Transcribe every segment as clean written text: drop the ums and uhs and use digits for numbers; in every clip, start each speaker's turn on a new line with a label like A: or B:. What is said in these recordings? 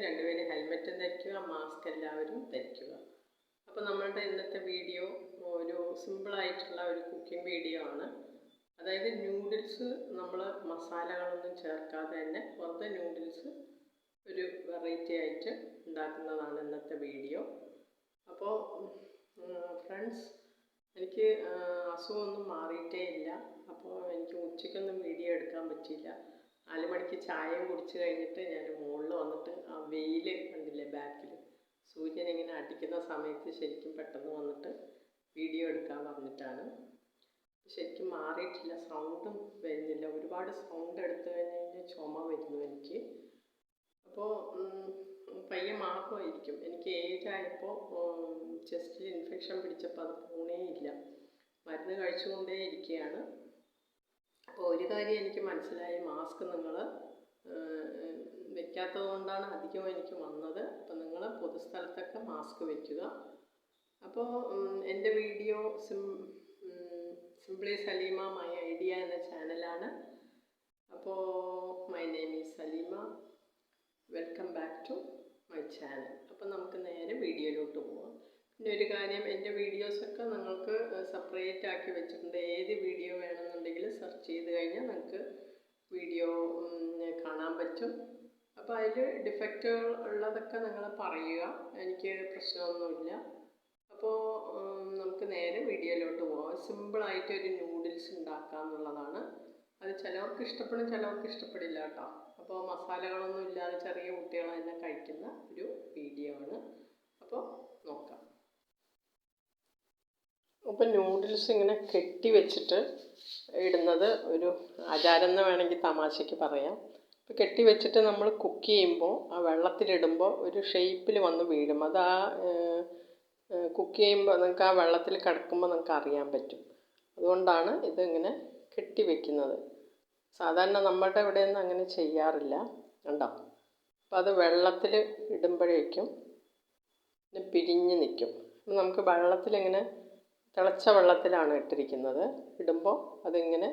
A: രണ്ടുപേരും ഹെൽമെറ്റും ധരിക്കുക, മാസ്ക് എല്ലാവരും ധരിക്കുക. അപ്പോൾ നമ്മളുടെ ഇന്നത്തെ വീഡിയോ ഒരു സിമ്പിളായിട്ടുള്ള ഒരു കുക്കിംഗ് വീഡിയോ ആണ്. അതായത് നൂഡിൽസ് നമ്മൾ മസാലകളൊന്നും ചേർക്കാതെ തന്നെ വെറുതെ നൂഡിൽസ് ഒരു വെറൈറ്റി ആയിട്ട് ഉണ്ടാക്കുന്നതാണ് ഇന്നത്തെ വീഡിയോ. അപ്പോൾ ഫ്രണ്ട്സ്, എനിക്ക് അസുഖമൊന്നും മാറിയിട്ടേ ഇല്ല. അപ്പോൾ എനിക്ക് ഉച്ചയ്ക്കൊന്നും വീഡിയോ എടുക്കാൻ പറ്റിയില്ല. 4 മണിക്ക് ചായയും കുടിച്ച് കഴിഞ്ഞിട്ട് ഞാൻ മുകളിൽ വന്നിട്ട് ആ വെയിൽ കണ്ടില്ലേ ബാക്കിൽ, സൂര്യൻ ഇങ്ങനെ അടിക്കുന്ന സമയത്ത് ശരിക്കും പെട്ടെന്ന് വന്നിട്ട് വീഡിയോ എടുക്കാൻ പറഞ്ഞിട്ടാണ്. ശരിക്കും മാറിയിട്ടില്ല, സൗണ്ടും വരുന്നില്ല. ഒരുപാട് സൗണ്ട് എടുത്തു കഴിഞ്ഞാൽ ചുമ വരുന്നു എനിക്ക്. അപ്പോൾ പയ്യെ മാറുമായിരിക്കും. എനിക്ക് ഏജായപ്പോൾ ചെസ്റ്റിൽ ഇൻഫെക്ഷൻ പിടിച്ചപ്പോൾ അത് പോണേ ഇല്ല. മരുന്ന് കഴിച്ചുകൊണ്ടേ ഇരിക്കുകയാണ്. അപ്പോൾ ഒരു കാര്യം എനിക്ക് മനസ്സിലായി, മാസ്ക് നിങ്ങൾ വെക്കാത്തത് കൊണ്ടാണ് അധികം എനിക്ക് വന്നത്. അപ്പോൾ നിങ്ങൾ പൊതുസ്ഥലത്തൊക്കെ മാസ്ക് വയ്ക്കുക. അപ്പോൾ എൻ്റെ video simply Saleema my idea എന്ന ചാനലാണ്. അപ്പോൾ my name is Saleema. Welcome back to my channel. അപ്പോൾ നമുക്ക് നേരെ വീഡിയോയിലോട്ട് പോകാം. പിന്നെ ഒരു കാര്യം, എൻ്റെ വീഡിയോസൊക്കെ നിങ്ങൾക്ക് സെപ്പറേറ്റ് ആക്കി വെച്ചിട്ടുണ്ട്. ഏത് വീഡിയോ വേണമെന്നുണ്ടെങ്കിൽ സെർച്ച് ചെയ്ത് കഴിഞ്ഞാൽ നിങ്ങൾക്ക് വീഡിയോ കാണാൻ പറ്റും. അപ്പോൾ അതിൽ ഡിഫക്റ്റുകൾ ഉള്ളതൊക്കെ നിങ്ങൾ പറയുക, എനിക്ക് പ്രശ്നമൊന്നുമില്ല. അപ്പോൾ നമുക്ക് നേരെ വീഡിയോയിലോട്ട് പോകാം. സിമ്പിളായിട്ട് ഒരു നൂഡിൽസ് ഉണ്ടാക്കുക എന്നുള്ളതാണ്. അത് ചിലവർക്ക് ഇഷ്ടപ്പെടും, ചിലവർക്ക് ഇഷ്ടപ്പെടില്ല കേട്ടോ. അപ്പോൾ മസാലകളൊന്നും ഇല്ലാതെ ചെറിയ കുട്ടികൾ തന്നെ കഴിക്കുന്ന ഒരു വീഡിയോ ആണ്. അപ്പോൾ നോക്കാം. അപ്പോൾ നൂഡിൽസ് ഇങ്ങനെ കെട്ടി വെച്ചിട്ട് ഇടുന്നത് ഒരു ആചാരം എന്ന് വേണമെങ്കിൽ തമാശയ്ക്ക് പറയാം. അപ്പോൾ കെട്ടി വെച്ചിട്ട് നമ്മൾ കുക്ക് ചെയ്യുമ്പോൾ ആ വെള്ളത്തിലിടുമ്പോൾ ഒരു ഷേപ്പിൽ വന്ന് വീഴും. അത് ആ കുക്ക് ചെയ്യുമ്പോൾ നിങ്ങൾക്ക് ആ വെള്ളത്തിൽ കിടക്കുമ്പോൾ നിങ്ങൾക്ക് അറിയാൻ പറ്റും. അതുകൊണ്ടാണ് ഇതിങ്ങനെ കെട്ടി വെക്കുന്നത്. സാധാരണ നമ്മുടെ ഇവിടെയൊന്നും അങ്ങനെ ചെയ്യാറില്ല, കണ്ടോ. അപ്പോൾ അത് വെള്ളത്തിൽ ഇടുമ്പോഴേക്കും പിരിഞ്ഞ് നിൽക്കും. നമുക്ക് വെള്ളത്തിലിങ്ങനെ തിളച്ച വെള്ളത്തിലാണ് ഇട്ടിരിക്കുന്നത്. ഇടുമ്പോൾ അതിങ്ങനെ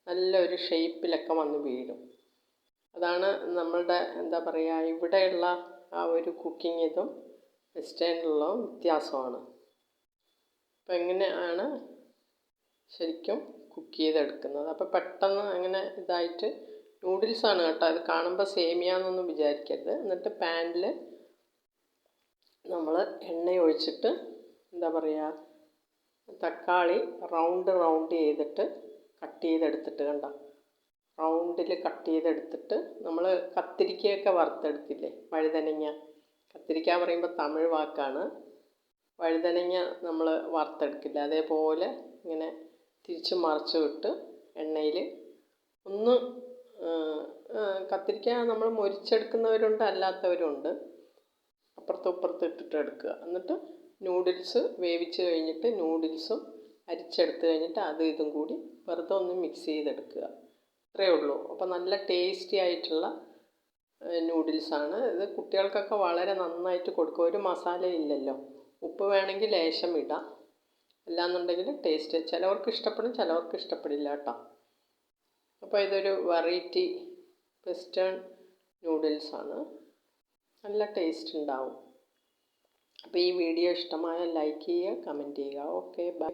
A: നല്ലൊരു ഷേപ്പിലൊക്കെ വന്ന് വീഴും. അതാണ് നമ്മളുടെ എന്താ പറയുക, ഇവിടെയുള്ള ആ ഒരു കുക്കിംഗ് ഇതും വെസ്റ്റേണിലുള്ള വ്യത്യാസമാണ്. അപ്പോൾ എങ്ങനെയാണ് ശരിക്കും കുക്ക് ചെയ്തെടുക്കുന്നത്. അപ്പോൾ പെട്ടെന്ന് അങ്ങനെ ഇതായിട്ട് നൂഡിൽസാണ് കേട്ടോ. അത് കാണുമ്പോൾ സേമിയാന്നൊന്നും വിചാരിക്കരുത്. എന്നിട്ട് പാനിൽ നമ്മൾ എണ്ണ ഒഴിച്ചിട്ട് എന്താ പറയുക, തക്കാളി റൗണ്ട് ചെയ്തിട്ട് കട്ട് ചെയ്തെടുത്തിട്ട്, കണ്ടോ, റൗണ്ടിൽ കട്ട് ചെയ്തെടുത്തിട്ട് നമ്മൾ കത്തിരിക്കയൊക്കെ വറുത്തെടുക്കില്ലേ, വഴുതനങ്ങ. കത്തിരിക്ക പറയുമ്പോൾ തമിഴ് വാക്കാണ്. വഴുതനങ്ങ നമ്മൾ വറുത്തെടുക്കില്ല, അതേപോലെ ഇങ്ങനെ തിരിച്ച് മറിച്ച് വിട്ട് എണ്ണയിൽ ഒന്ന് കത്തിരിക്ക നമ്മൾ മൊരിച്ചെടുക്കുന്നവരുണ്ട്, അല്ലാത്തവരുണ്ട്. അപ്പുറത്തും ഇപ്പുറത്തും ഇട്ടിട്ട് എടുക്കുക. എന്നിട്ട് നൂഡിൽസ് വേവിച്ച് കഴിഞ്ഞിട്ട് നൂഡിൽസും അരിച്ചെടുത്ത് കഴിഞ്ഞിട്ട് ഇതും കൂടി വെറുതെ ഒന്ന് മിക്സ് ചെയ്തെടുക്കുക. അത്രയേ ഉള്ളൂ. അപ്പോൾ നല്ല ടേസ്റ്റി ആയിട്ടുള്ള നൂഡിൽസാണ് ഇത്. കുട്ടികൾക്കൊക്കെ വളരെ നന്നായിട്ട് കൊടുക്കും. ഒരു മസാല ഇല്ലല്ലോ. ഉപ്പ് വേണമെങ്കിൽ ലേശം ഇടാം, അല്ലാന്നുണ്ടെങ്കിൽ ടേസ്റ്റ് ചിലവർക്ക് ഇഷ്ടപ്പെടും, ചിലവർക്ക് ഇഷ്ടപ്പെടില്ല കേട്ടോ. അപ്പോൾ ഇതൊരു വെറൈറ്റി വെസ്റ്റേൺ നൂഡിൽസാണ്, നല്ല ടേസ്റ്റ് ഉണ്ടാവും. അപ്പോൾ ഈ വീഡിയോ ഇഷ്ടമായ ലൈക്ക് ചെയ്യുക, കമൻറ്റ് ചെയ്യുക. Okay, by.